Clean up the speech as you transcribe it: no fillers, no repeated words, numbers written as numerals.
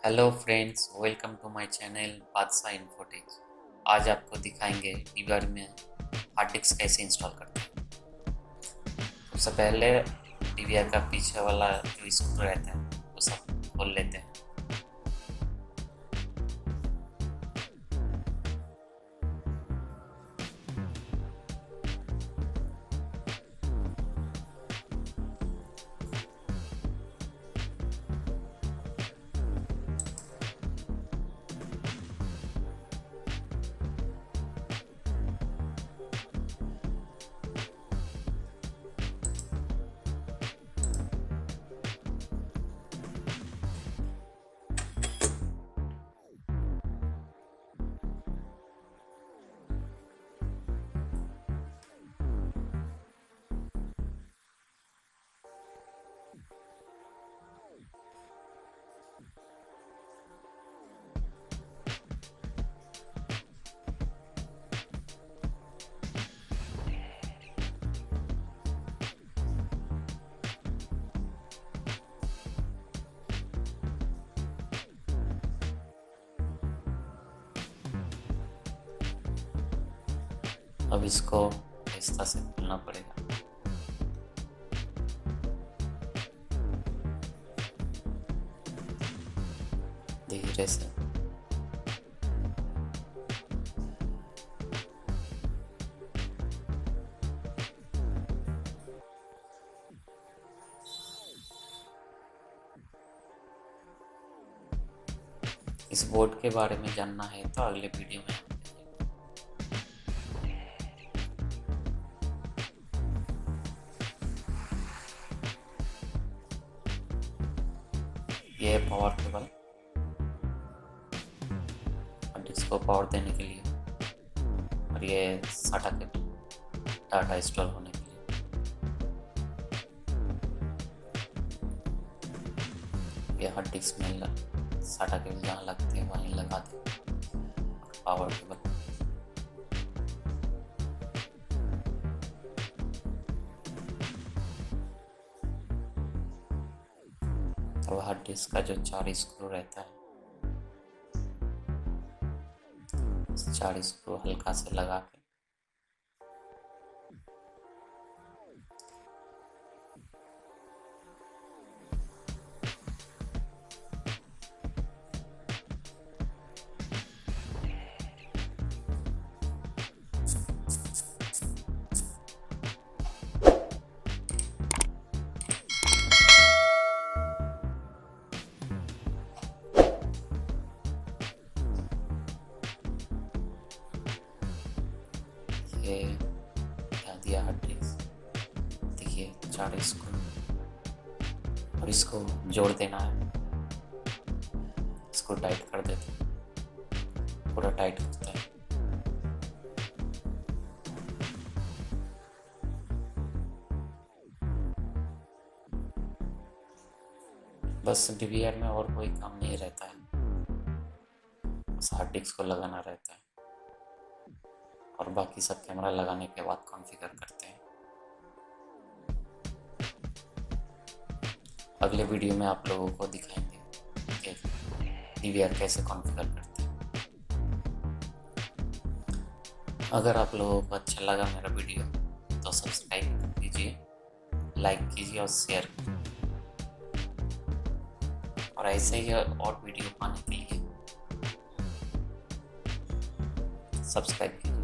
Hello friends, welcome to my channel Badshah Infotech. आज आपको दिखाएंगे डीवीआर में हार्ड डिस्क कैसे इंस्टॉल करते हैं। सबसे पहले डीवीआर का पीछे वाला जो स्क्रू रहता है वो सब खोल लेते हैं। अब इसको इस तरह से खोलना पड़ेगा। धीरे से इस बोर्ड के बारे में जानना है तो अगले वीडियो में ये है पावर केबल डिस्क को पावर देने के लिए, और ये साटा केबल डाटा स्टोर होने के लिए। ये हार्ड डिस्क में साटा केबल जहाँ लगते हैं वहीं लगा दें। पावर केबल तो हार्ड डिस्क का जो 4 स्क्रू रहता है, 4 स्क्रू हल्का से लगा के ये क्या दिया हार्ड डिस्क। देखिए 4 स्क्रू, और इसको जोड़ देना है। इसको टाइट कर देते हैं, पूरा टाइट करता है। बस डीवीआर में और कोई काम नहीं रहता है, बस हार्ड डिस्क को लगाना रहता है और बाकी सब कैमरा लगाने के बाद कॉन्फ़िगर करते हैं। अगले वीडियो में आप लोगों को दिखाएंगे कि डीवीआर कैसे कॉन्फ़िगर करते हैं। अगर आप लोगों को अच्छा लगा मेरा वीडियो तो सब्सक्राइब कीजिए, लाइक कीजिए और शेयर कीजिए, और ऐसे ही और वीडियो पाने के लिए सब्सक्राइब कीजिए।